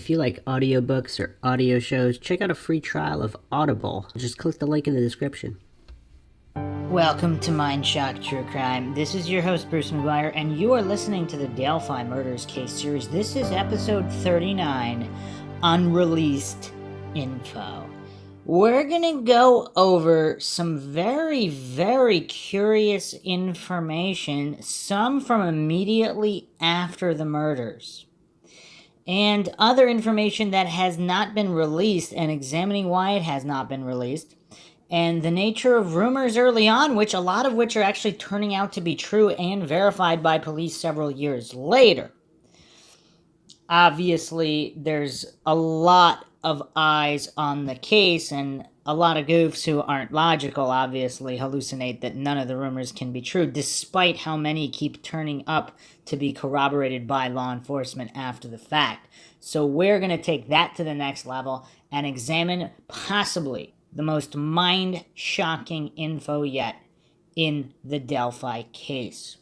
If you like audiobooks or audio shows, check out a free trial of Audible. Just click the link in the description. Welcome to Mindshock True Crime. This is your host, Bruce McGuire, and you are listening to the Delphi Murders case series. This is episode 39, Unreleased Info. We're going to go over some very, very curious information, some from immediately after the murders, and other information that has not been released, and examining why it has not been released, and the nature of rumors early on, which a lot of which are actually turning out to be true and verified by police several years later. Obviously, there's a lot of eyes on the case, and a lot of goofs who aren't logical obviously hallucinate that none of the rumors can be true, despite how many keep turning up to be corroborated by law enforcement after the fact. So we're going to take that to the next level and examine possibly the most mind-shocking info yet in the Delphi case.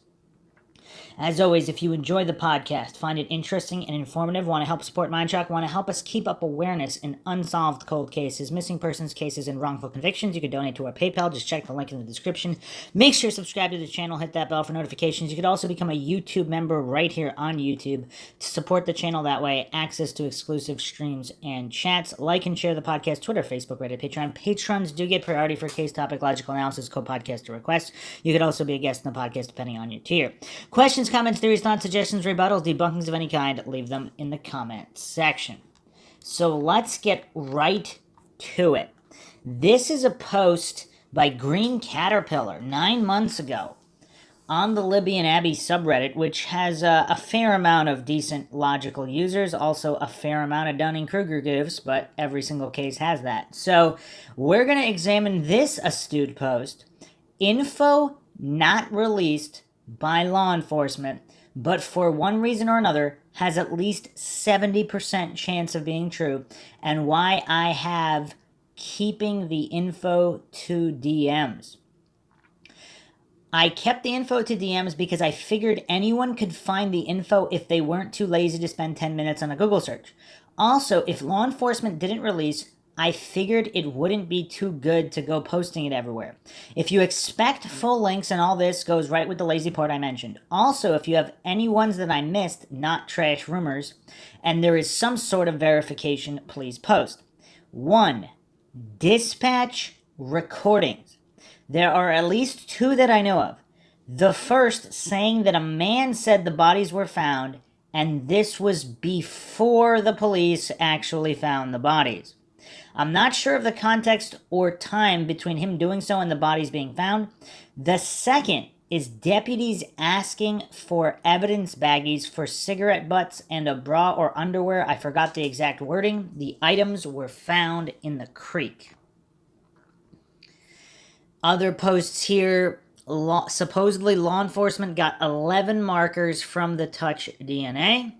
As always, if you enjoy the podcast, find it interesting and informative, want to help support Mindshock, want to help us keep up awareness in unsolved cold cases, missing persons cases, and wrongful convictions, you can donate to our PayPal. Just check the link in the description. Make sure to subscribe to the channel, hit that bell for notifications. You could also become a YouTube member right here on YouTube to support the channel that way, access to exclusive streams and chats. Like and share the podcast, Twitter, Facebook, Reddit, Patreon. Patrons do get priority for case topic, logical analysis, co-podcaster requests. You could also be a guest in the podcast depending on your tier. Questions, comments, theories, thoughts, suggestions, rebuttals, debunkings of any kind, leave them in the comment section. So let's get right to it. This is a post by Green Caterpillar 9 months ago on the Libby and Abby subreddit, which has a fair amount of decent logical users, also a fair amount of Dunning-Kruger goofs, but every single case has that. So we're going to examine this astute post, info not released by law enforcement, but for one reason or another has at least 70% chance of being true, and why I have keeping the info to DMs. I kept the info to DMs because I figured anyone could find the info if they weren't too lazy to spend 10 minutes on a Google search. Also, if law enforcement didn't release, I figured it wouldn't be too good to go posting it everywhere. If you expect full links and all this goes right with the lazy part I mentioned. Also, if you have any ones that I missed, not trash rumors, and there is some sort of verification, please post. 1. Dispatch recordings. There are at least 2 that I know of. The first saying that a man said the bodies were found, and this was before the police actually found the bodies. I'm not sure of the context or time between him doing so and the bodies being found. The second is deputies asking for evidence baggies for cigarette butts and a bra or underwear. I forgot the exact wording. The items were found in the creek. Other posts here. Supposedly law enforcement got 11 markers from the touch DNA.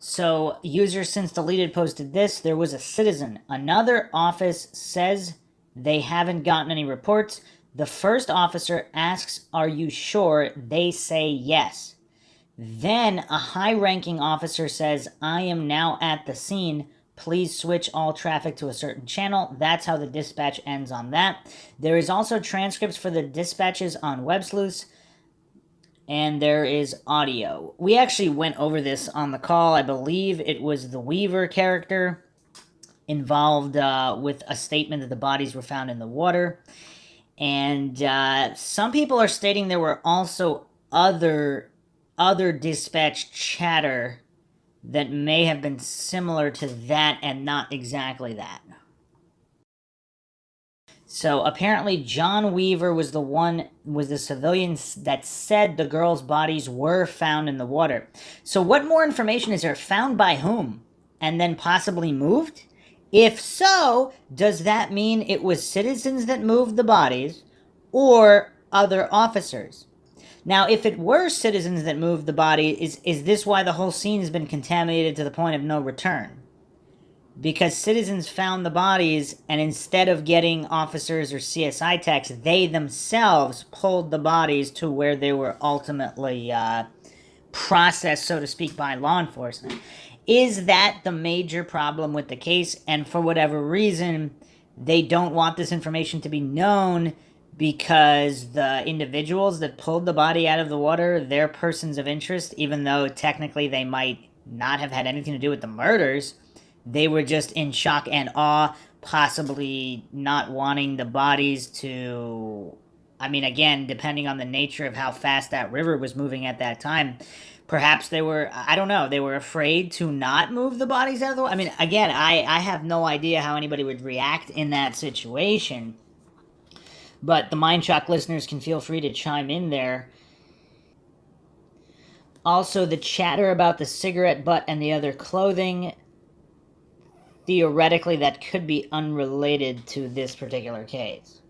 So, user since deleted posted this. There was a citizen. Another office says they haven't gotten any reports. The first officer asks, "Are you sure?" They say yes. Then a high-ranking officer says, "I am now at the scene. Please switch all traffic to a certain channel." That's how the dispatch ends on that. There is also transcripts for the dispatches on WebSleuth. And there is audio. We actually went over this on the call. I believe it was the Weaver character involved with a statement that the bodies were found in the water. And some people are stating there were also other dispatch chatter that may have been similar to that and not exactly that. So apparently John Weaver was the civilian that said the girls' bodies were found in the water. So what more information is there? Found by whom? And then possibly moved? If so, does that mean it was citizens that moved the bodies or other officers? Now, if it were citizens that moved the body, is this why the whole scene has been contaminated to the point of no return? because citizens found the bodies, and instead of getting officers or CSI techs, they themselves pulled the bodies to where they were ultimately processed, so to speak, by law enforcement. Is that the major problem with the case? And for whatever reason, they don't want this information to be known because the individuals that pulled the body out of the water, they're persons of interest, even though technically they might not have had anything to do with the murders. They were just in shock and awe, possibly not wanting the bodies to. I mean, again, depending on the nature of how fast that river was moving at that time, perhaps they were, I don't know, they were afraid to not move the bodies out of the water. I mean, again, I have no idea how anybody would react in that situation. But the Mindshock listeners can feel free to chime in there. Also, the chatter about the cigarette butt and the other clothing, theoretically, that could be unrelated to this particular case.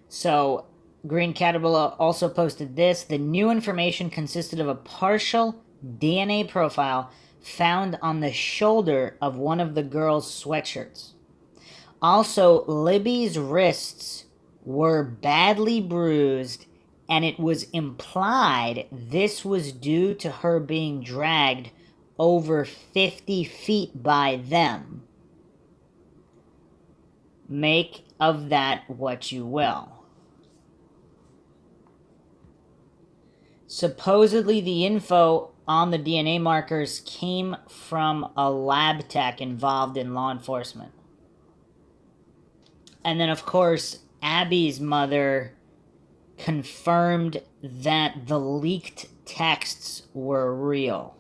So, Green Caterpillar also posted this. The new information consisted of a partial DNA profile found on the shoulder of one of the girls' sweatshirts. Also, Libby's wrists were badly bruised, and it was implied this was due to her being dragged over 50 feet by them. Make of that what you will. Supposedly, the info on the DNA markers came from a lab tech involved in law enforcement. And then, of course, Abby's mother confirmed that the leaked texts were real.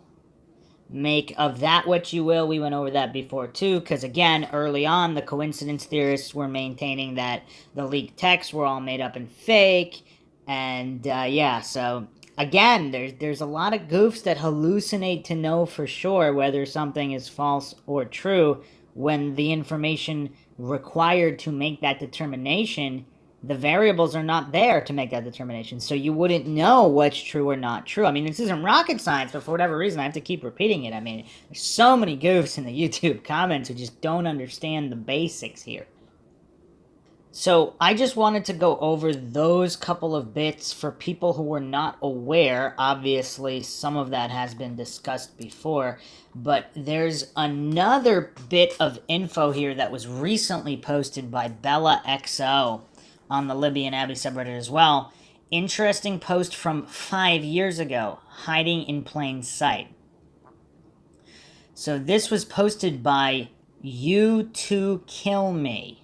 Make of that what you will. We went over that before, too, because, again, early on, the coincidence theorists were maintaining that the leaked texts were all made up and fake. And, yeah, so, again, there's a lot of goofs that hallucinate to know for sure whether something is false or true when the information required to make that determination, the variables are not there to make that determination. So you wouldn't know what's true or not true. I mean, this isn't rocket science, but for whatever reason, I have to keep repeating it. I mean, there's so many goofs in the YouTube comments who just don't understand the basics here. So I just wanted to go over those couple of bits for people who were not aware. Obviously, some of that has been discussed before, but there's another bit of info here that was recently posted by Bella XO on the Libby and Abby subreddit as well. Interesting post from 5 years ago, hiding in plain sight. So this was posted by You To Kill Me.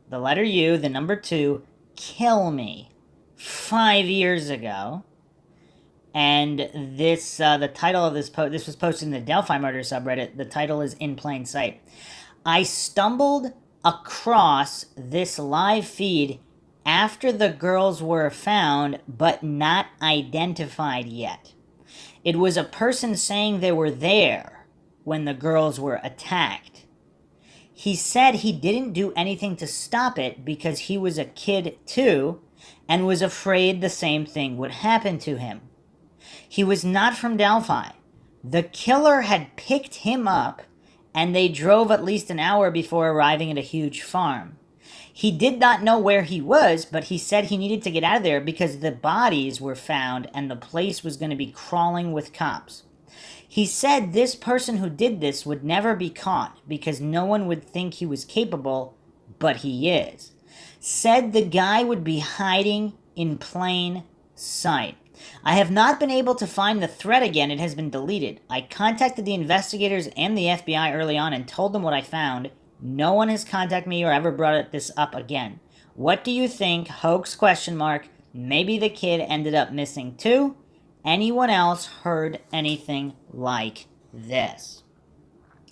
The letter U, the number 2, kill me, 5 years ago. And this, the title of this post, this was posted in the Delphi murder subreddit. The title is In Plain Sight. I stumbled across this live feed after the girls were found, but not identified yet. It was a person saying they were there when the girls were attacked. He said he didn't do anything to stop it because he was a kid too and was afraid the same thing would happen to him. He was not from Delphi. The killer had picked him up and they drove at least an hour before arriving at a huge farm. He did not know where he was, but he said he needed to get out of there because the bodies were found and the place was going to be crawling with cops. He said this person who did this would never be caught because no one would think he was capable, but he is. Said the guy would be hiding in plain sight. I have not been able to find the thread again. It has been deleted. I contacted the investigators and the FBI early on and told them what I found. No one has contacted me or ever brought this up again. What do you think? Hoax question mark. Maybe the kid ended up missing too? Anyone else heard anything like this?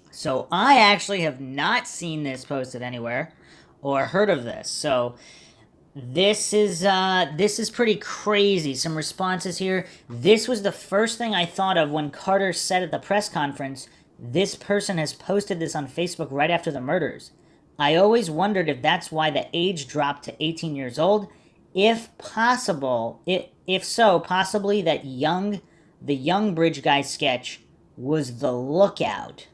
So I actually have not seen this posted anywhere or heard of this. So this is pretty crazy. Some responses here. This was the first thing I thought of when Carter said at the press conference, this person has posted this on Facebook right after the murders. I always wondered if that's why the age dropped to 18 years old. If possible, if so, possibly that the young bridge guy sketch was the lookout.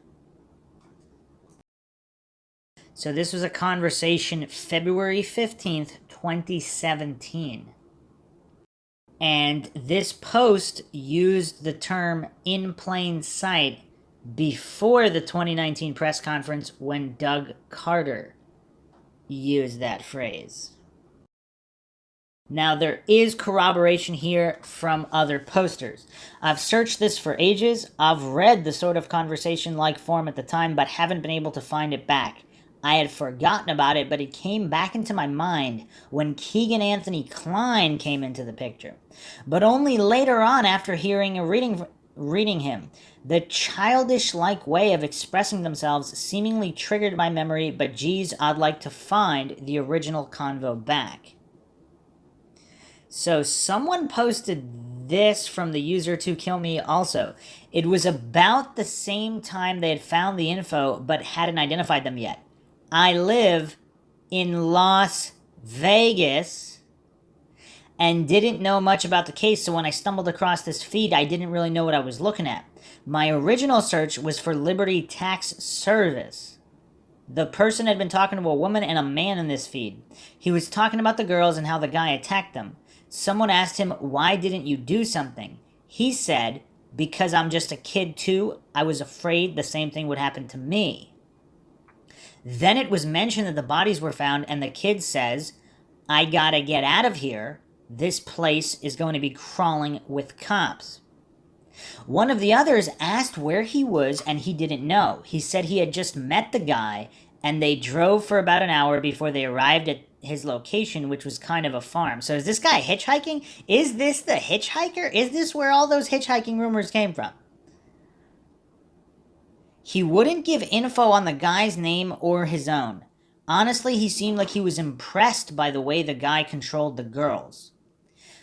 So this was a conversation February 15th, 2017. And this post used the term "in plain sight" before the 2019 press conference when Doug Carter used that phrase. Now, there is corroboration here from other posters. I've searched this for ages. I've read the sort of conversation-like form at the time, but haven't been able to find it back. I had forgotten about it, but it came back into my mind when Keegan Anthony Klein came into the picture. But only later on, after hearing and reading him. The childish-like way of expressing themselves seemingly triggered my memory, but geez, I'd like to find the original convo back. So someone posted this from the user to kill me also. It was about the same time they had found the info but hadn't identified them yet. I live in Las Vegas and didn't know much about the case, so when I stumbled across this feed, I didn't really know what I was looking at. My original search was for Liberty Tax Service. The person had been talking to a woman and a man in this feed. He was talking about the girls and how the guy attacked them. Someone asked him, why didn't you do something? He said, because I'm just a kid too. I was afraid the same thing would happen to me. Then it was mentioned that the bodies were found, and the kid says, I gotta get out of here. This place is going to be crawling with cops. One of the others asked where he was, and he didn't know. He said he had just met the guy, and they drove for about an hour before they arrived at his location, which was kind of a farm. So is this guy hitchhiking? Is this the hitchhiker? Is this where all those hitchhiking rumors came from? He wouldn't give info on the guy's name or his own. Honestly, he seemed like he was impressed by the way the guy controlled the girls.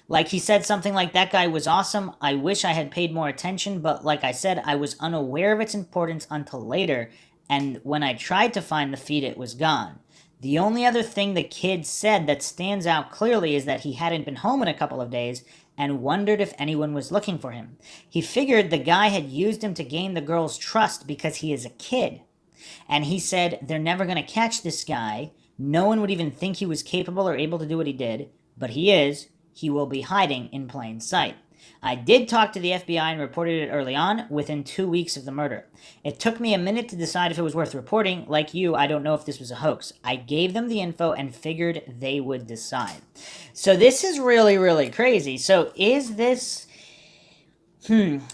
Like he said something like, that guy was awesome. I wish I had paid more attention, but like I said, I was unaware of its importance until later, and when I tried to find the feed, it was gone. The only other thing the kid said that stands out clearly is that he hadn't been home in a couple of days and wondered if anyone was looking for him. He figured the guy had used him to gain the girl's trust because he is a kid. And he said, they're never going to catch this guy. No one would even think he was capable or able to do what he did, but he is. He will be hiding in plain sight. I did talk to the FBI and reported it early on, within 2 weeks of the murder. It took me a minute to decide if it was worth reporting. Like you, I don't know if this was a hoax. I gave them the info and figured they would decide. So this is really, really crazy. So is this...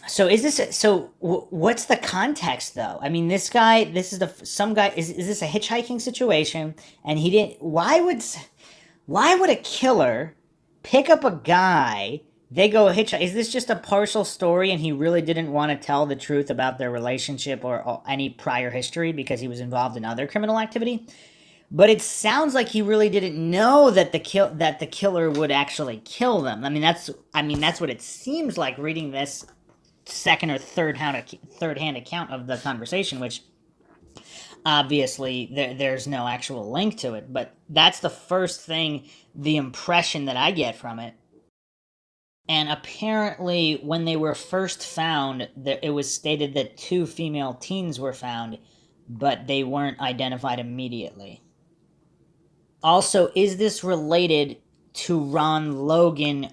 So what's the context though? I mean, this guy, is this a hitchhiking situation? And he didn't, why would a killer pick up a guy, they go hitchhike? Is this just a partial story and he really didn't want to tell the truth about their relationship or any prior history because he was involved in other criminal activity? But it sounds like he really didn't know that the killer would actually kill them. I mean, that's what it seems like reading this second or third-hand account of the conversation, which obviously there's no actual link to it. But that's the first thing, the impression that I get from it. And apparently, when they were first found, it was stated that 2 female teens were found, but they weren't identified immediately. Also, is this related to Ron Logan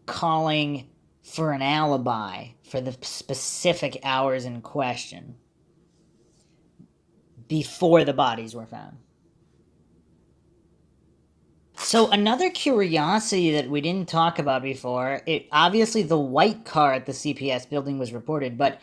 calling for an alibi for the specific hours in question before the bodies were found? So another curiosity that we didn't talk about before, obviously the white car at the CPS building was reported, but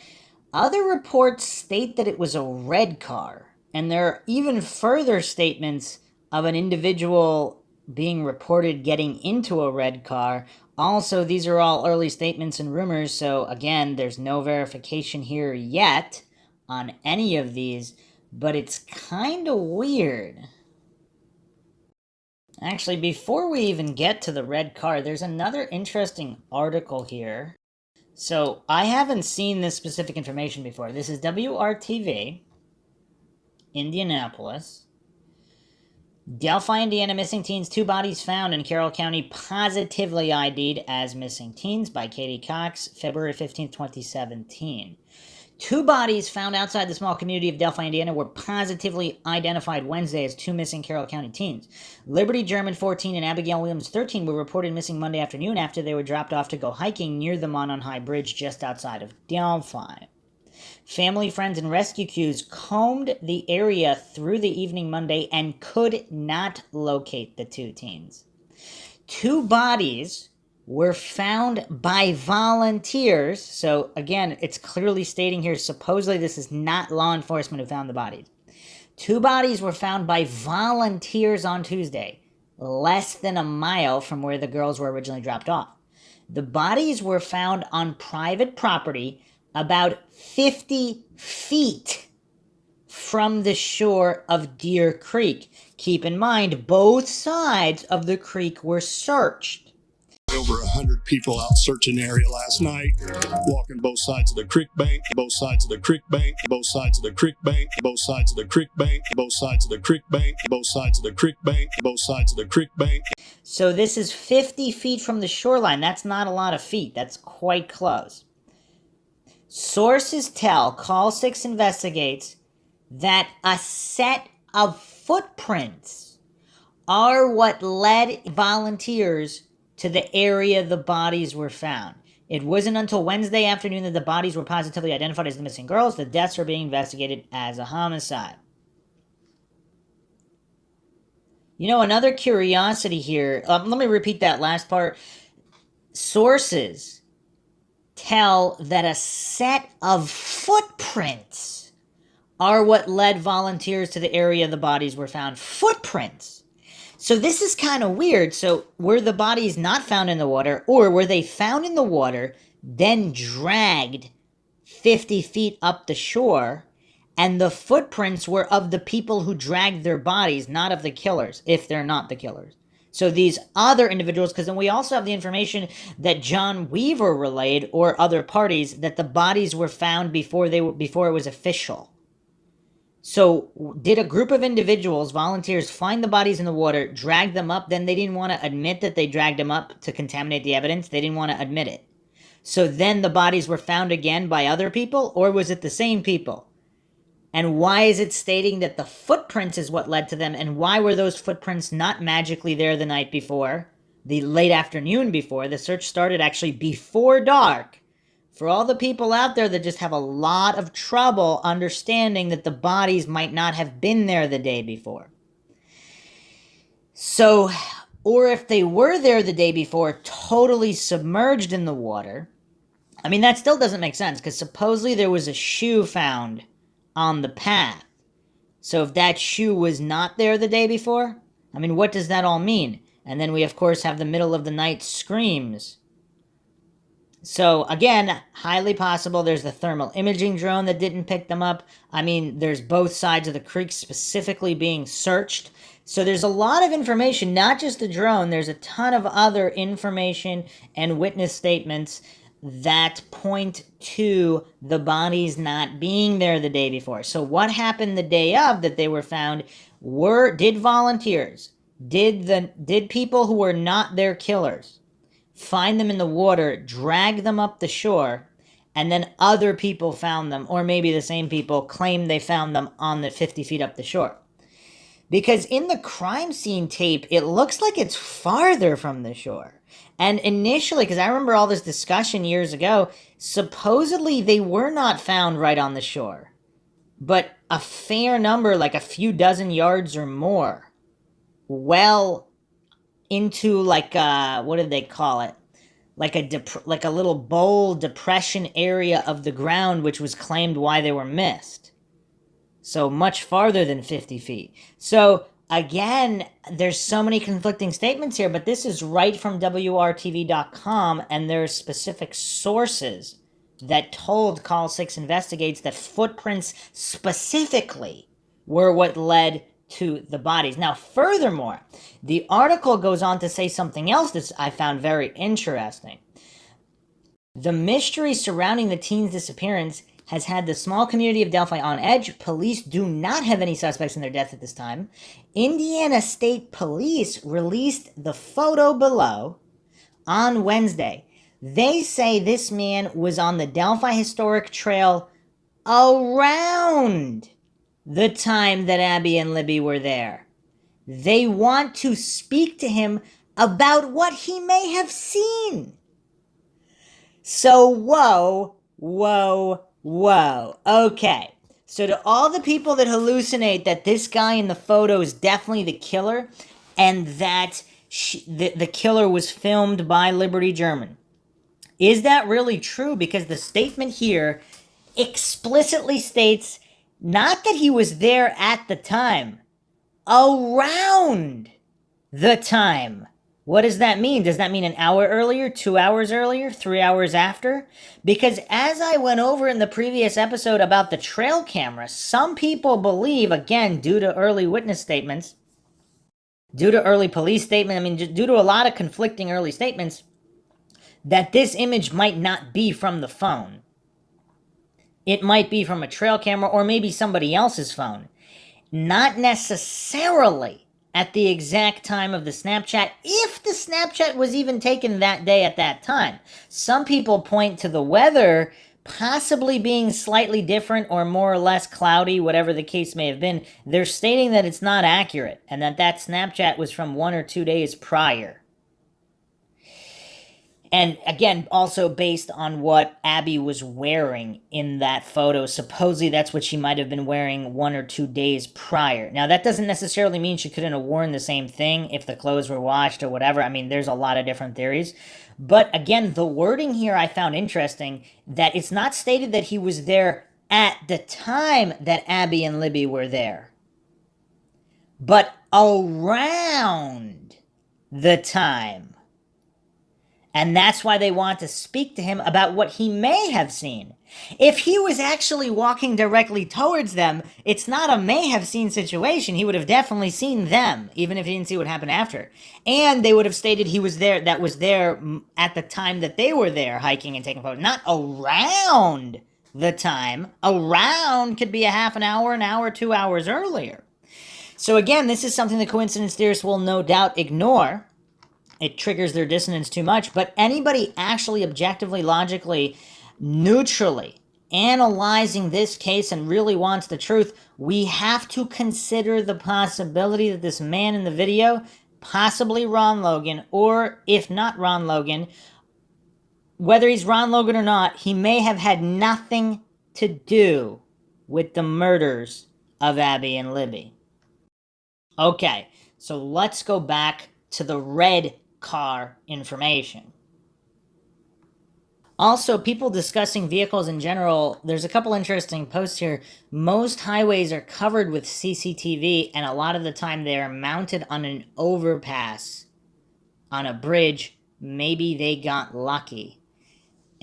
other reports state that it was a red car. And there are even further statements of an individual being reported getting into a red car. Also, these are all early statements and rumors, so again, there's no verification here yet on any of these, but it's kind of weird. Actually, before we even get to the red car, there's another interesting article here. So, I haven't seen this specific information before. This is WRTV, Indianapolis. Delphi, Indiana, missing teens, 2 bodies found in Carroll County positively ID'd as missing teens by Katie Cox, February 15, 2017. 2 bodies found outside the small community of Delphi, Indiana, were positively identified Wednesday as 2 missing Carroll County teens. Liberty German, 14, and Abigail Williams, 13, were reported missing Monday afternoon after they were dropped off to go hiking near the Monon High Bridge just outside of Delphi. Family, friends, and rescue crews combed the area through the evening Monday and could not locate the 2 teens. 2 bodies were found by volunteers. So again, it's clearly stating here, supposedly this is not law enforcement who found the bodies. 2 bodies were found by volunteers on Tuesday, less than a mile from where the girls were originally dropped off. The bodies were found on private property about 50 feet from the shore of Deer Creek. Keep in mind, both sides of the creek were searched. Over 100 people out searching the area last night, walking both sides of the creek bank, both sides of the creek bank, both sides of the creek bank, both sides of the creek bank, both sides of the creek bank, both sides of the creek bank, both sides of the creek bank. So this is 50 feet from the shoreline. That's not a lot of feet. That's quite close. Sources tell Call 6 Investigates that a set of footprints are what led volunteers to the area the bodies were found. It wasn't until Wednesday afternoon that the bodies were positively identified as the missing girls. The deaths are being investigated as a homicide. You know, another curiosity here, let me repeat that last part. Sources tell that a set of footprints are what led volunteers to the area the bodies were found. Footprints! So this is kind of weird. So were the bodies not found in the water, or were they found in the water, then dragged 50 feet up the shore, and the footprints were of the people who dragged their bodies, not of the killers, if they're not the killers? So these other individuals, because then we also have the information that John Weaver relayed, or other parties, that the bodies were found before it was official. So did a group of individuals, volunteers, find the bodies in the water, drag them up, then they didn't want to admit that they dragged them up to contaminate the evidence? They didn't want to admit it. So then the bodies were found again by other people, or was it the same people? And why is it stating that the footprints is what led to them, and why were those footprints not magically there the night before, the late afternoon before? The search started actually before dark. For all the people out there that just have a lot of trouble understanding that the bodies might not have been there the day before. So, or if they were there the day before, totally submerged in the water, I mean, that still doesn't make sense, because supposedly there was a shoe found on the path. So if that shoe was not there the day before, I mean, what does that all mean? And then we, of course, have the middle of the night screams. So, again, highly possible there's the thermal imaging drone that didn't pick them up. I mean, there's both sides of the creek specifically being searched. So there's a lot of information, not just the drone. There's a ton of other information and witness statements that point to the bodies not being there the day before. So what happened the day of that they were found did volunteers, did people who were not their killers find them in the water, drag them up the shore, and then other people found them, or maybe the same people claim they found them on the 50 feet up the shore? Because in the crime scene tape, it looks like it's farther from the shore. And initially, because I remember all this discussion years ago, supposedly they were not found right on the shore, but a fair number, like a few dozen yards or more, well into like what did they call it? Like a little bowl depression area of the ground, which was claimed why they were missed. So much farther than 50 feet. So again, there's so many conflicting statements here, but this is right from WRTV.com, and there's specific sources that told Call 6 Investigates that footprints specifically were what led to the bodies. Now, furthermore, the article goes on to say something else that I found very interesting. The mystery surrounding the teen's disappearance has had the small community of Delphi on edge. Police do not have any suspects in their death at this time. Indiana State Police released the photo below on Wednesday. They say this man was on the Delphi Historic Trail around the time that Abby and Libby were there. They want to speak to him about what he may have seen. So, whoa. Okay. So to all the people that hallucinate that this guy in the photo is definitely the killer and that the killer was filmed by Liberty German, is that really true? Because the statement here explicitly states not that he was there at the time, around the time. What does that mean? Does that mean an hour earlier, 2 hours earlier, 3 hours after? Because as I went over in the previous episode about the trail camera, some people believe, again, due to early witness statements, due to early police statements, due to a lot of conflicting early statements, that this image might not be from the phone. It might be from a trail camera or maybe somebody else's phone. Not necessarily at the exact time of the Snapchat, if the Snapchat was even taken that day at that time. Some people point to the weather possibly being slightly different or more or less cloudy, whatever the case may have been. They're stating that it's not accurate and that Snapchat was from 1 or 2 days prior. And again, also based on what Abby was wearing in that photo. Supposedly that's what she might have been wearing 1 or 2 days prior. Now, that doesn't necessarily mean she couldn't have worn the same thing if the clothes were washed or whatever. I mean, there's a lot of different theories. But again, the wording here I found interesting, that it's not stated that he was there at the time that Abby and Libby were there, but around the time. And that's why they want to speak to him about what he may have seen. If he was actually walking directly towards them, it's not a may have seen situation. He would have definitely seen them, even if he didn't see what happened after. And they would have stated he was there, that was there at the time that they were there hiking and taking photos. Not around the time. Around could be a half an hour, 2 hours earlier. So again, this is something the coincidence theorists will no doubt ignore. It triggers their dissonance too much. But anybody actually objectively, logically, neutrally analyzing this case and really wants the truth, we have to consider the possibility that this man in the video, possibly Ron Logan, or if not Ron Logan, whether he's Ron Logan or not, he may have had nothing to do with the murders of Abby and Libby. Okay, so let's go back to the red car information. Also, people discussing vehicles in general, there's a couple interesting posts here. Most highways are covered with CCTV, and a lot of the time they are mounted on an overpass, on a bridge. Maybe they got lucky.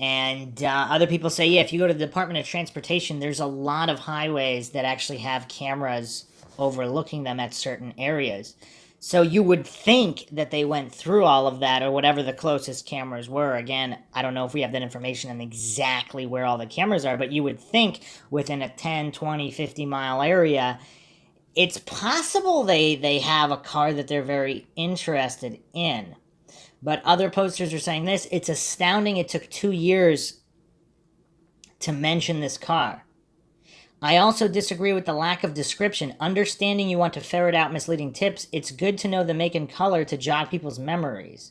And other people say, yeah, if you go to the Department of Transportation, there's a lot of highways that actually have cameras overlooking them at certain areas. So you would think that they went through all of that, or whatever the closest cameras were. Again, I don't know if we have that information on exactly where all the cameras are, but you would think within a 10, 20, 50-mile area, it's possible they have a car that they're very interested in. But other posters are saying this. It's astounding it took 2 years to mention this car. I also disagree with the lack of description. Understanding you want to ferret out misleading tips, it's good to know the make and color to jog people's memories.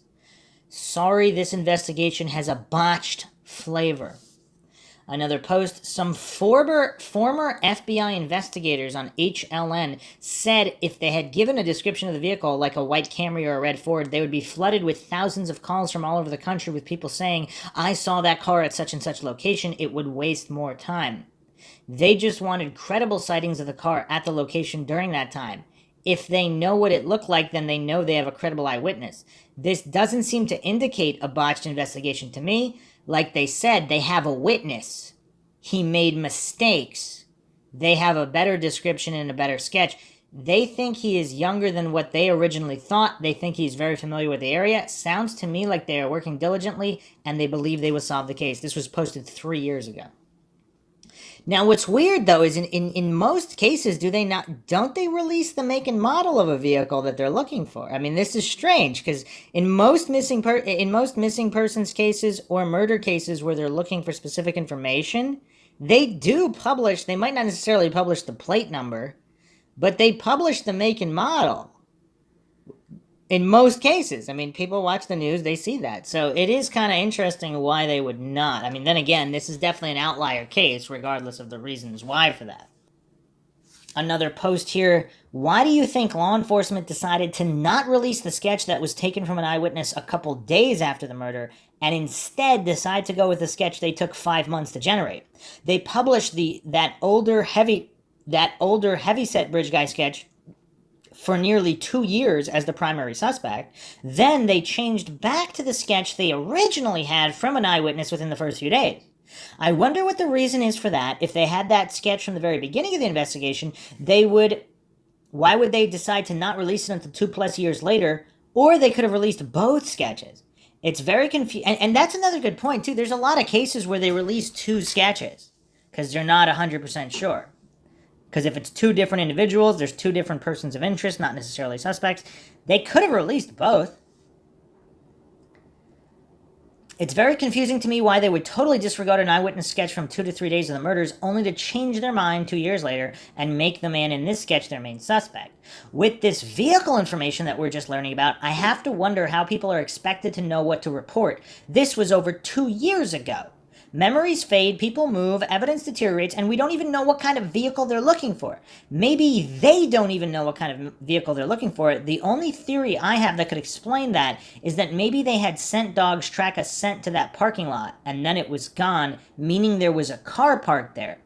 Sorry, this investigation has a botched flavor. Another post, some former FBI investigators on HLN said if they had given a description of the vehicle, like a white Camry or a red Ford, they would be flooded with thousands of calls from all over the country with people saying, I saw that car at such and such location. It would waste more time. They just wanted credible sightings of the car at the location during that time. If they know what it looked like, then they know they have a credible eyewitness. This doesn't seem to indicate a botched investigation to me. Like they said, they have a witness. He made mistakes. They have a better description and a better sketch. They think he is younger than what they originally thought. They think he's very familiar with the area. Sounds to me like they are working diligently and they believe they will solve the case. This was posted 3 years ago. Now, what's weird, though, is in most cases, don't they release the make and model of a vehicle that they're looking for? I mean, this is strange, because in most missing persons cases or murder cases where they're looking for specific information, They do publish, they might not necessarily publish the plate number, but they publish the make and model. In most cases, I mean, people watch the news, they see that. So it is kind of interesting why they would not. I mean, then again, this is definitely an outlier case, regardless of the reasons why for that. Another post here. Why do you think law enforcement decided to not release the sketch that was taken from an eyewitness a couple days after the murder and instead decide to go with the sketch they took 5 months to generate? They published that older heavyset bridge guy sketch for nearly 2 years as the primary suspect. Then they changed back to the sketch they originally had from an eyewitness within the first few days. I wonder what the reason is for that. If they had that sketch from the very beginning of the investigation, why would they decide to not release it until 2+ years later? Or they could have released both sketches. It's very confusing. And that's another good point, too. There's a lot of cases where they release 2 sketches because they're not 100% sure. Because if it's 2 different individuals, there's 2 different persons of interest, not necessarily suspects. They could have released both. It's very confusing to me why they would totally disregard an eyewitness sketch from 2 to 3 days of the murders, only to change their mind 2 years later and make the man in this sketch their main suspect. With this vehicle information that we're just learning about, I have to wonder how people are expected to know what to report. This was over 2 years ago. Memories fade, people move, evidence deteriorates, and we don't even know what kind of vehicle they're looking for. Maybe they don't even know what kind of vehicle they're looking for. The only theory I have that could explain that is that maybe they had scent dogs track a scent to that parking lot, and then it was gone, meaning there was a car parked there.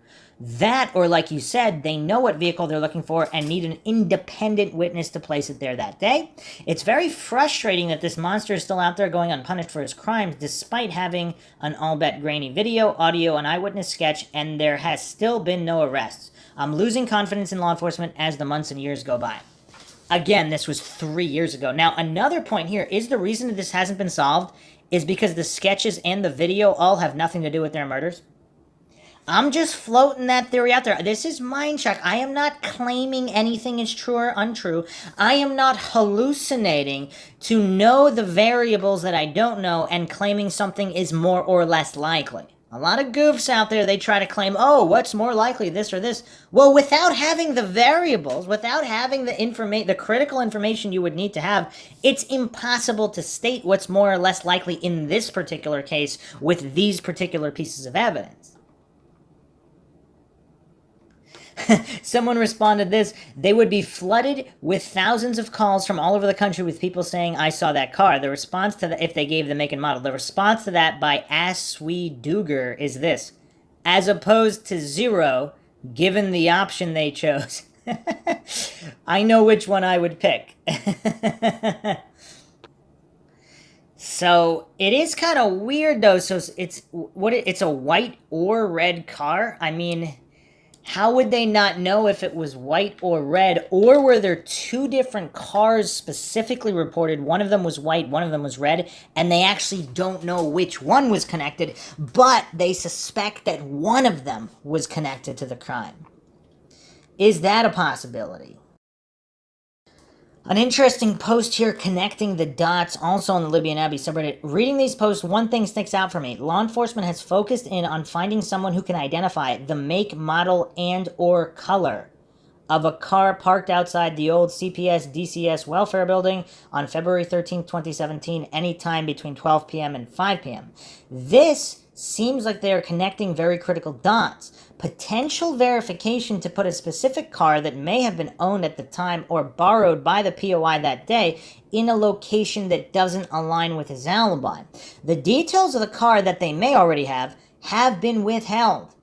That, or like you said, they know what vehicle they're looking for and need an independent witness to place it there that day. It's very frustrating that this monster is still out there going unpunished for his crimes, despite having an all-bet grainy video, audio, and eyewitness sketch, and there has still been no arrests. I'm losing confidence in law enforcement as the months and years go by. Again, this was 3 years ago. Now, another point here is the reason that this hasn't been solved is because the sketches and the video all have nothing to do with their murders. I'm just floating that theory out there. This is Mindshock. I am not claiming anything is true or untrue. I am not hallucinating to know the variables that I don't know and claiming something is more or less likely. A lot of goofs out there, they try to claim, oh, what's more likely, this or this? Well, without having the variables, without having the critical information you would need to have, it's impossible to state what's more or less likely in this particular case with these particular pieces of evidence. Someone responded this: they would be flooded with thousands of calls from all over the country with people saying, I saw that car. The response to that, if they gave the make and model, the response to that by Aswe Duger is this: as opposed to 0, given the option they chose. I know which one I would pick. So it is kind of weird though. So it's a white or red car. I mean, how would they not know if it was white or red? Or were there 2 different cars specifically reported? One of them was white, one of them was red, and they actually don't know which one was connected, but they suspect that one of them was connected to the crime. Is that a possibility? An interesting post here connecting the dots also on the Libyan Abbey subreddit. Reading these posts, one thing sticks out for me. Law enforcement has focused in on finding someone who can identify the make, model, and or color of a car parked outside the old CPS DCS welfare building on February 13, 2017, anytime between 12 p.m. and 5 p.m. This seems like they are connecting very critical dots. Potential verification to put a specific car that may have been owned at the time or borrowed by the POI that day in a location that doesn't align with his alibi. The details of the car that they may already have been withheld,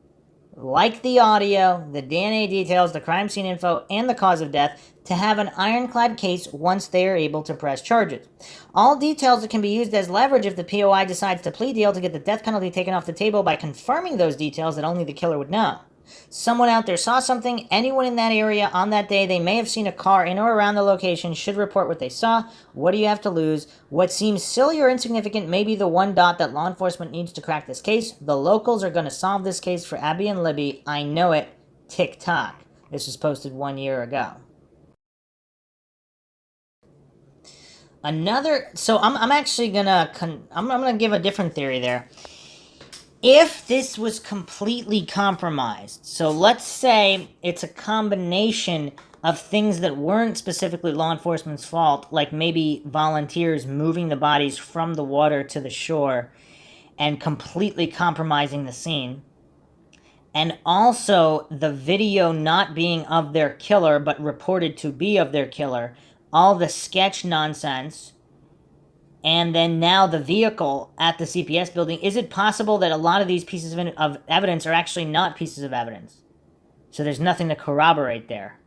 like the audio, the DNA details, the crime scene info, and the cause of death, to have an ironclad case once they are able to press charges. All details that can be used as leverage if the POI decides to plea deal to get the death penalty taken off the table by confirming those details that only the killer would know. Someone out there saw something, anyone in that area on that day, they may have seen a car in or around the location, should report what they saw. What do you have to lose? What seems silly or insignificant may be the one dot that law enforcement needs to crack this case. The locals are going to solve this case for Abby and Libby. I know it. TikTok. This was posted 1 year ago. So I'm actually gonna I'm gonna give a different theory there. If this was completely compromised, so let's say it's a combination of things that weren't specifically law enforcement's fault, like maybe volunteers moving the bodies from the water to the shore and completely compromising the scene, and also the video not being of their killer but reported to be of their killer, all the sketch nonsense, and then now the vehicle at the CPS building, is it possible that a lot of these pieces of evidence are actually not pieces of evidence? So there's nothing to corroborate there.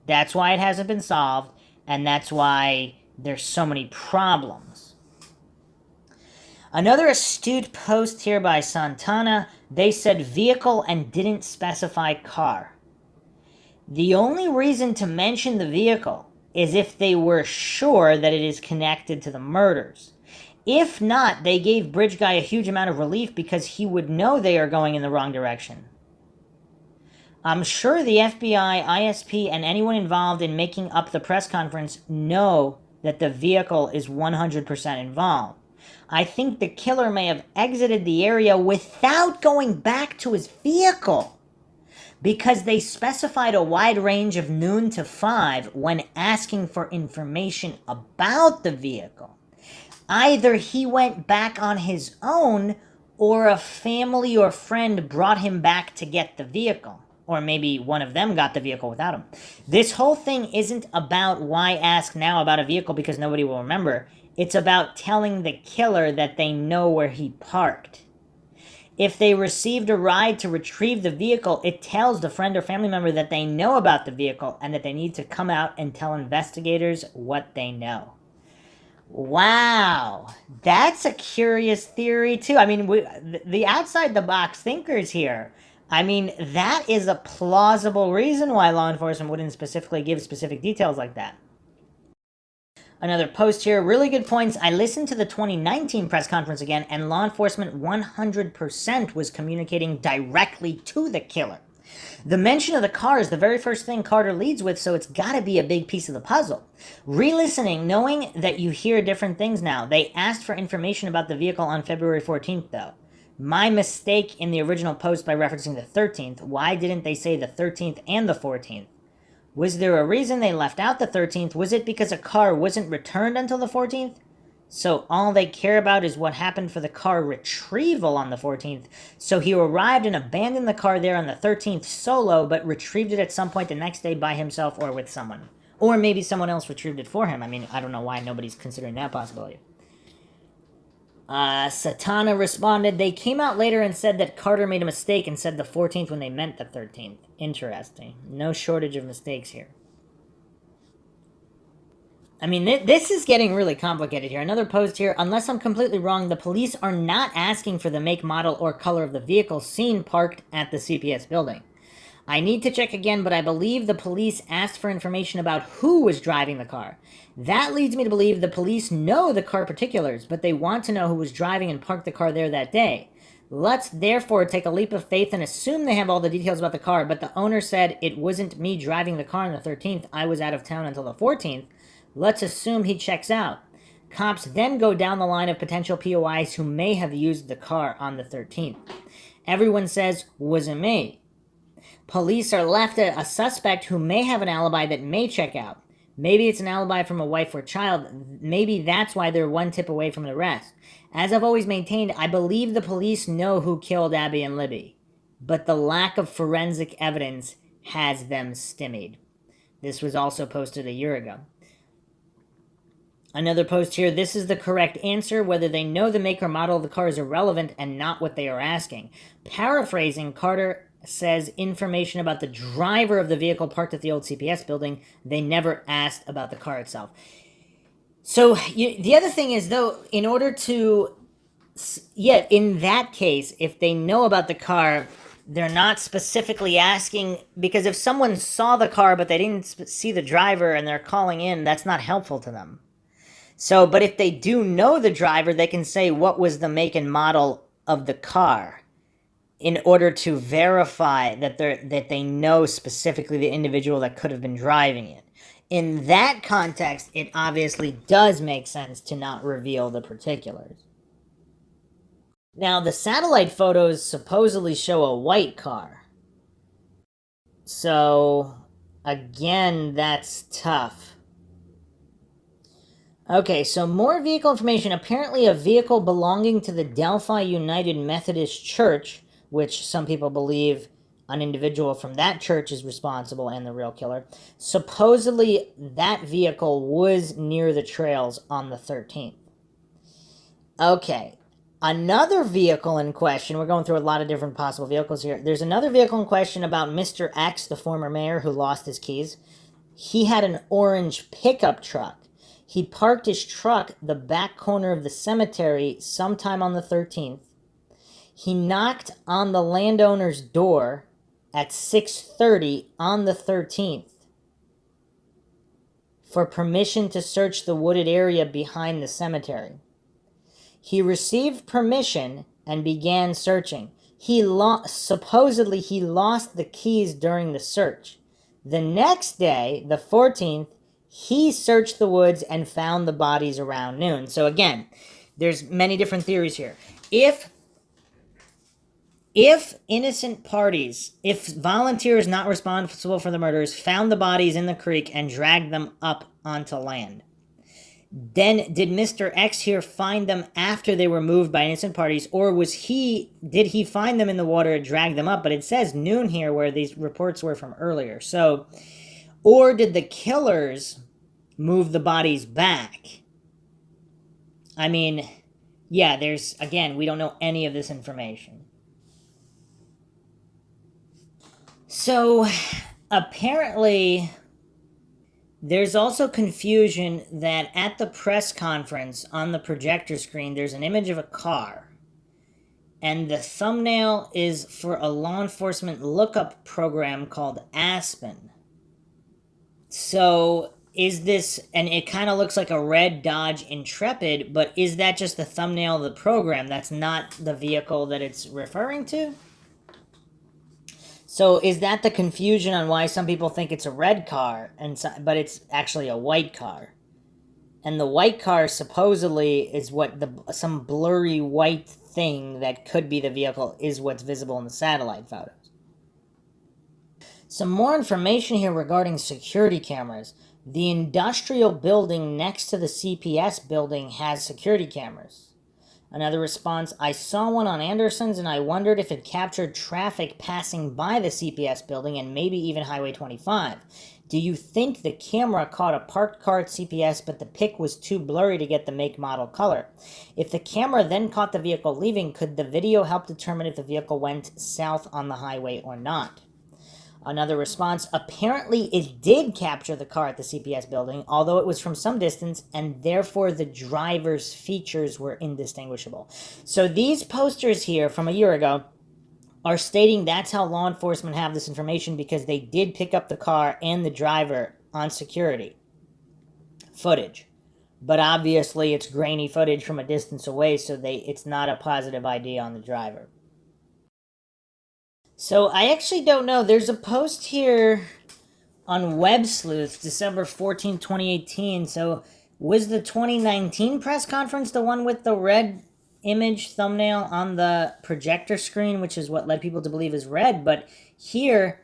That's why it hasn't been solved, and that's why there's so many problems. Another astute post here by Santana, they said vehicle and didn't specify car. The only reason to mention the vehicle is if they were sure that it is connected to the murders. If not, they gave Bridge Guy a huge amount of relief because he would know they are going in the wrong direction. I'm sure the FBI, ISP, and anyone involved in making up the press conference know that the vehicle is 100% involved. I think the killer may have exited the area without going back to his vehicle, because they specified a wide range of noon to 5 when asking for information about the vehicle. Either he went back on his own, or a family or friend brought him back to get the vehicle. Or maybe one of them got the vehicle without him. This whole thing isn't about why ask now about a vehicle because nobody will remember. It's about telling the killer that they know where he parked. If they received a ride to retrieve the vehicle, it tells the friend or family member that they know about the vehicle and that they need to come out and tell investigators what they know. Wow, that's a curious theory too. I mean, the outside the box thinkers here. I mean, that is a plausible reason why law enforcement wouldn't specifically give specific details like that. Another post here, really good points. I listened to the 2019 press conference again, and law enforcement 100% was communicating directly to the killer. The mention of the car is the very first thing Carter leads with, so it's gotta be a big piece of the puzzle. Re-listening, knowing that you hear different things now. They asked for information about the vehicle on February 14th, though. My mistake in the original post by referencing the 13th. Why didn't they say the 13th and the 14th? Was there a reason they left out the 13th? Was it because a car wasn't returned until the 14th? So all they care about is what happened for the car retrieval on the 14th. So he arrived and abandoned the car there on the 13th solo, but retrieved it at some point the next day by himself or with someone. Or maybe someone else retrieved it for him. I mean, I don't know why nobody's considering that possibility. Satana responded, they came out later and said that Carter made a mistake and said the 14th when they meant the 13th. Interesting. No shortage of mistakes here. I mean, this is getting really complicated here. Another post here, unless I'm completely wrong, the police are not asking for the make, model, or color of the vehicle seen parked at the CPS building. I need to check again, but I believe the police asked for information about who was driving the car. That leads me to believe the police know the car particulars, but they want to know who was driving and parked the car there that day. Let's therefore take a leap of faith and assume they have all the details about the car, but the owner said it wasn't me driving the car on the 13th, I was out of town until the 14th. Let's assume he checks out. Cops then go down the line of potential POIs who may have used the car on the 13th. Everyone says, wasn't me. Police are left at a suspect who may have an alibi that may check out. Maybe it's an alibi from a wife or child. Maybe that's why they're one tip away from an arrest. As I've always maintained, I believe the police know who killed Abby and Libby, but the lack of forensic evidence has them stymied. This was also posted a year ago. Another post here, this is the correct answer. Whether they know the make or model of the car is irrelevant and not what they are asking. Paraphrasing, Carter says information about the driver of the vehicle parked at the old CPS building. They never asked about the car itself. So the other thing is, though, in order to, in that case, if they know about the car, they're not specifically asking, because if someone saw the car but they didn't see the driver and they're calling in, that's not helpful to them. So, but if they do know the driver, they can say what was the make and model of the car in order to verify that they know specifically the individual that could have been driving it. In that context, it obviously does make sense to not reveal the particulars. Now, the satellite photos supposedly show a white car. So, again, that's tough. Okay, so more vehicle information. Apparently, a vehicle belonging to the Delphi United Methodist Church, which some people believe an individual from that church is responsible and the real killer. Supposedly, that vehicle was near the trails on the 13th. Okay, another vehicle in question. We're going through a lot of different possible vehicles here. There's another vehicle in question about Mr. X, the former mayor who lost his keys. He had an orange pickup truck. He parked his truck the back corner of the cemetery sometime on the 13th. He knocked on the landowner's door at 6:30 on the 13th for permission to search the wooded area behind the cemetery. He received permission and began searching. Supposedly he lost the keys during the search. The next day, the 14th, he searched the woods and found the bodies around noon. So again, there's many different theories here. If innocent parties, if volunteers not responsible for the murders found the bodies in the creek and dragged them up onto land, then did Mr. X here find them after they were moved by innocent parties, or did he find them in the water and drag them up? But it says noon here where these reports were from earlier. So, or did the killers move the bodies back? I mean, yeah, again, we don't know any of this information. So, apparently, there's also confusion that at the press conference on the projector screen, there's an image of a car. And the thumbnail is for a law enforcement lookup program called Aspen. So, is this, and it kind of looks like a red Dodge Intrepid, but is that just the thumbnail of the program? That's not the vehicle that it's referring to? So is that the confusion on why some people think it's a red car, but it's actually a white car? And the white car supposedly is what some blurry white thing that could be the vehicle is what's visible in the satellite photos. Some more information here regarding security cameras. The industrial building next to the CPS building has security cameras. Another response, I saw one on Anderson's and I wondered if it captured traffic passing by the CPS building and maybe even Highway 25. Do you think the camera caught a parked car at CPS but the pic was too blurry to get the make, model, color? If the camera then caught the vehicle leaving, could the video help determine if the vehicle went south on the highway or not? Another response, apparently it did capture the car at the CPS building, although it was from some distance, and therefore the driver's features were indistinguishable. So these posters here from a year ago are stating that's how law enforcement have this information because they did pick up the car and the driver on security footage. But obviously it's grainy footage from a distance away, so it's not a positive ID on the driver. So I actually don't know. There's a post here on Web Sleuth, December 14, 2018. So was the 2019 press conference the one with the red image thumbnail on the projector screen, which is what led people to believe is red? But here,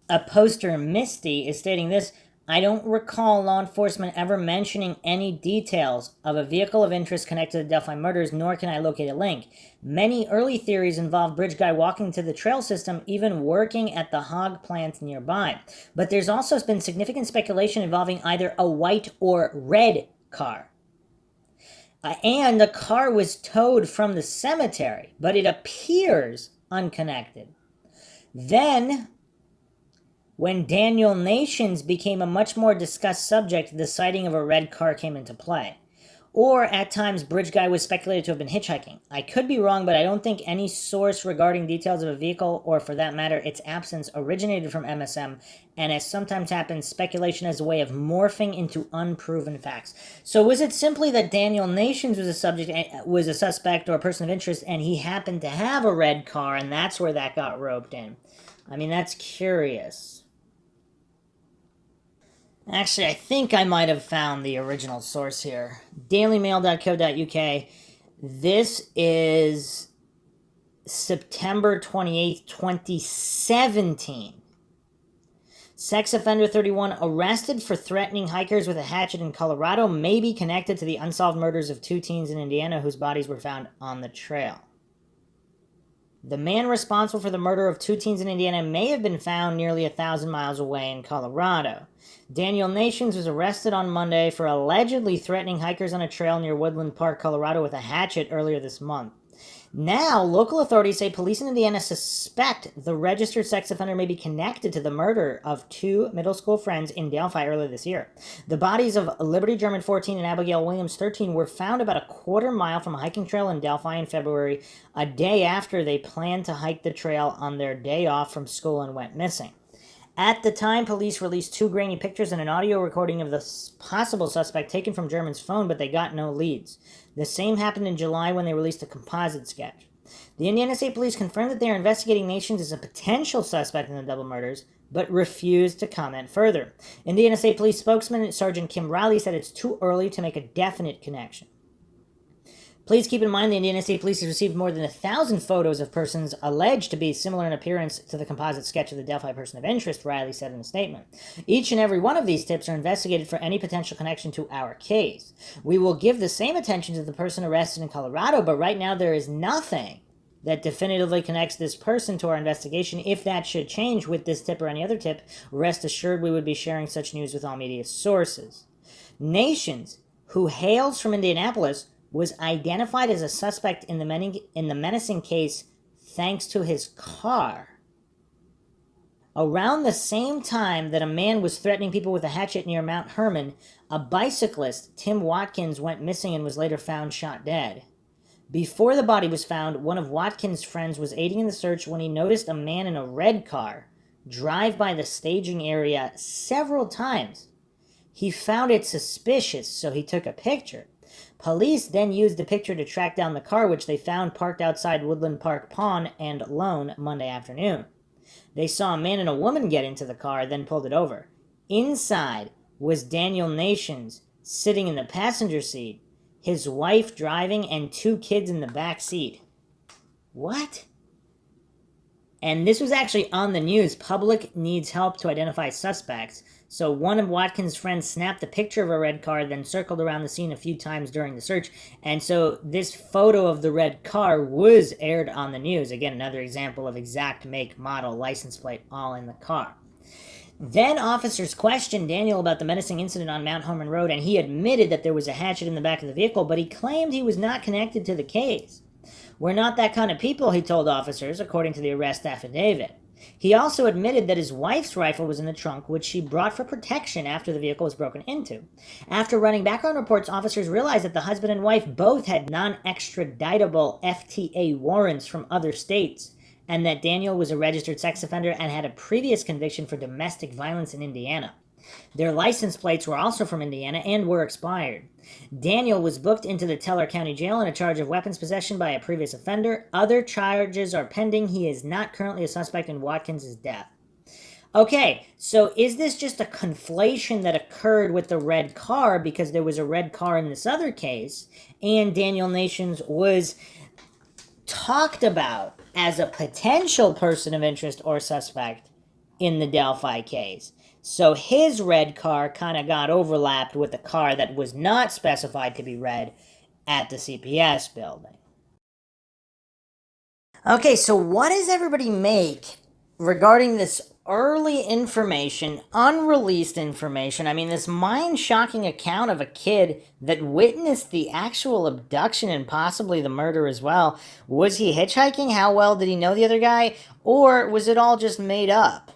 a poster, Misty, is stating this. I don't recall law enforcement ever mentioning any details of a vehicle of interest connected to the Delphi murders, nor can I locate a link. Many early theories involve Bridge Guy walking to the trail system, even working at the hog plant nearby. But there's also been significant speculation involving either a white or red car. And the car was towed from the cemetery, but it appears unconnected. Then, when Daniel Nations became a much more discussed subject, the sighting of a red car came into play. Or, at times, Bridge Guy was speculated to have been hitchhiking. I could be wrong, but I don't think any source regarding details of a vehicle, or for that matter, its absence, originated from MSM, and as sometimes happens, speculation as a way of morphing into unproven facts. So was it simply that Daniel Nations was a suspect or a person of interest, and he happened to have a red car, and that's where that got roped in? I mean, that's curious. Actually, I think I might have found the original source here. dailymail.co.uk. This is September 28th, 2017. Sex offender 31 arrested for threatening hikers with a hatchet in Colorado may be connected to the unsolved murders of 2 teens in Indiana whose bodies were found on the trail. The man responsible for the murder of 2 teens in Indiana may have been found nearly 1,000 miles away in Colorado. Daniel Nations was arrested on Monday for allegedly threatening hikers on a trail near Woodland Park, Colorado with a hatchet earlier this month. Now, local authorities say police in Indiana suspect the registered sex offender may be connected to the murder of 2 middle school friends in Delphi earlier this year. The bodies of Liberty German 14 and Abigail Williams 13 were found about a quarter mile from a hiking trail in Delphi in February, a day after they planned to hike the trail on their day off from school and went missing. At the time, police released 2 grainy pictures and an audio recording of the possible suspect taken from German's phone, but they got no leads. The same happened in July when they released a composite sketch. The Indiana State Police confirmed that they are investigating Nations as a potential suspect in the double murders, but refused to comment further. Indiana State Police spokesman Sergeant Kim Riley said it's too early to make a definite connection. Please keep in mind the Indiana State Police has received more than 1,000 photos of persons alleged to be similar in appearance to the composite sketch of the Delphi person of interest, Riley said in a statement. Each and every one of these tips are investigated for any potential connection to our case. We will give the same attention to the person arrested in Colorado, but right now there is nothing that definitively connects this person to our investigation. If that should change with this tip or any other tip, rest assured we would be sharing such news with all media sources. Nations, who hails from Indianapolis, was identified as a suspect in the menacing case thanks to his car. Around the same time that a man was threatening people with a hatchet near Mount Hermon, a bicyclist, Tim Watkins, went missing and was later found shot dead. Before the body was found, one of Watkins' friends was aiding in the search when he noticed a man in a red car drive by the staging area several times. He found it suspicious, so he took a picture. Police then used the picture to track down the car, which they found parked outside Woodland Park Pond and Lone Monday afternoon. They saw a man and a woman get into the car, then pulled it over. Inside was Daniel Nations sitting in the passenger seat, his wife driving, and 2 kids in the back seat. What? And this was actually on the news. Public needs help to identify suspects. So one of Watkins' friends snapped a picture of a red car, then circled around the scene a few times during the search. And so this photo of the red car was aired on the news. Again, another example of exact make, model, license plate, all in the car. Then officers questioned Daniel about the menacing incident on Mount Hermon Road, and he admitted that there was a hatchet in the back of the vehicle, but he claimed he was not connected to the case. We're not that kind of people, he told officers, according to the arrest affidavit. He also admitted that his wife's rifle was in the trunk, which she brought for protection after the vehicle was broken into. After running background reports, officers realized that the husband and wife both had non-extraditable FTA warrants from other states, and that Daniel was a registered sex offender and had a previous conviction for domestic violence in Indiana. Their license plates were also from Indiana and were expired. Daniel was booked into the Teller County Jail on a charge of weapons possession by a previous offender. Other charges are pending. He is not currently a suspect in Watkins' death. Okay, so is this just a conflation that occurred with the red car because there was a red car in this other case, and Daniel Nations was talked about as a potential person of interest or suspect in the Delphi case? So his red car kind of got overlapped with a car that was not specified to be red at the CPS building. Okay, so what does everybody make regarding this early information, unreleased information? I mean, this mind-shocking account of a kid that witnessed the actual abduction and possibly the murder as well. Was he hitchhiking? How well did he know the other guy? Or was it all just made up?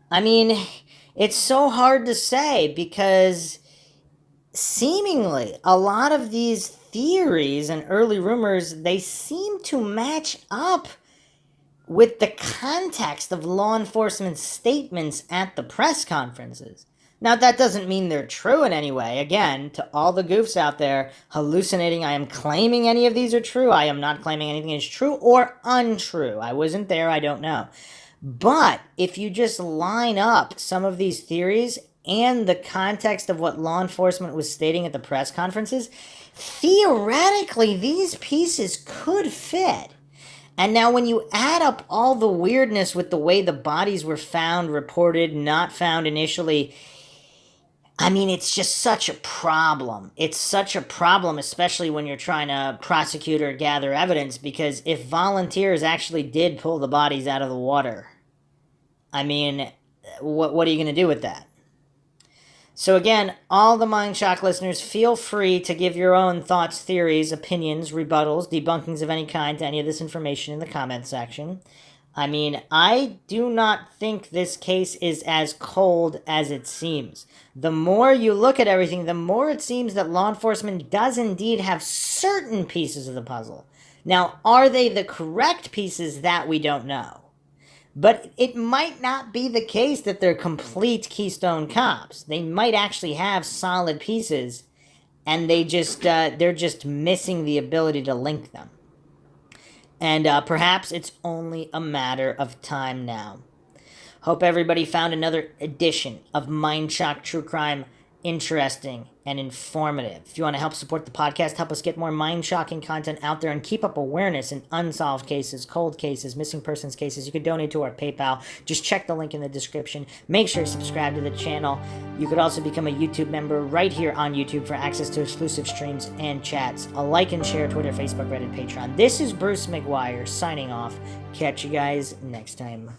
I mean, it's so hard to say because seemingly a lot of these theories and early rumors, they seem to match up with the context of law enforcement statements at the press conferences. Now, that doesn't mean they're true in any way. Again, to all the goofs out there hallucinating, I am claiming any of these are true. I am not claiming anything is true or untrue. I wasn't there. I don't know. But if you just line up some of these theories and the context of what law enforcement was stating at the press conferences, theoretically, these pieces could fit. And now when you add up all the weirdness with the way the bodies were found, reported, not found initially, I mean, it's just such a problem. It's such a problem, especially when you're trying to prosecute or gather evidence, because if volunteers actually did pull the bodies out of the water, I mean, what are you going to do with that? So again, all the Mindshock listeners, feel free to give your own thoughts, theories, opinions, rebuttals, debunkings of any kind to any of this information in the comment section. I mean, I do not think this case is as cold as it seems. The more you look at everything, the more it seems that law enforcement does indeed have certain pieces of the puzzle. Now, are they the correct pieces? That we don't know. But it might not be the case that they're complete Keystone cops. They might actually have solid pieces, and they're just missing the ability to link them. And perhaps it's only a matter of time now. Hope everybody found another edition of Mindshock True Crime interesting and informative. If you want to help support the podcast, help us get more mind-shocking content out there and keep up awareness in unsolved cases, cold cases, missing persons cases, you can donate to our PayPal. Just check the link in the description. Make sure to subscribe to the channel. You could also become a YouTube member right here on YouTube for access to exclusive streams and chats. A like and share, Twitter, Facebook, Reddit, Patreon. This is Bruce McGuire signing off. Catch you guys next time.